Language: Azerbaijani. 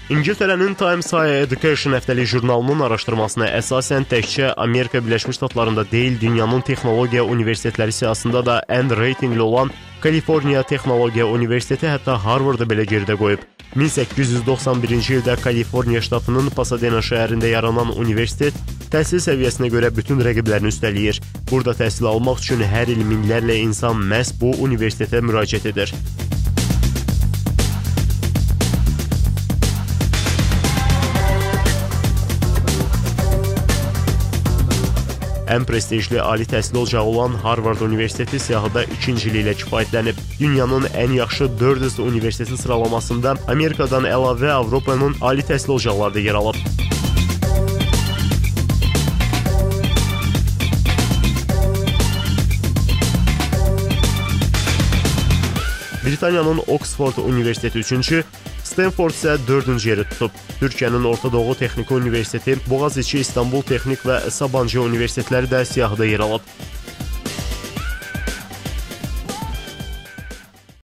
İngiltərənin Times Higher Education həftəlik jurnalının araşdırmasına əsasən təkcə Amerika Birləşmiş Ştatlarında deyil, dünyanın texnologiya universitetləri siyasında da ən reytinqli olan Kaliforniya Texnologiya Universiteti hətta Harvardı belə geridə qoyub. 1891-ci ildə Kaliforniya ştatının Pasadena şəhərində yaranan universitet təhsil səviyyəsinə görə bütün rəqiblərini üstələyir. Burada təhsil almaq üçün hər il minlərlə insan məhz bu universitetə müraciət edir. Ən prestijli ali təhsil ocağı olan Harvard Universiteti siyahıda ikinciliyi ilə kifayətlənib. Dünyanın ən yaxşı 400 universiteti sıralamasında Amerikadan əlavə Avropanın ali təhsil ocaqları da yer alıb. Britaniyanın Oxford Universiteti 3-cü, Stanford isə 4-cü yeri tutub. Türkiyənin Orta Doğu Texniki Universiteti, Boğaziçi, İstanbul Texnik və Sabancı Universitetləri də siyahıda yer alıb.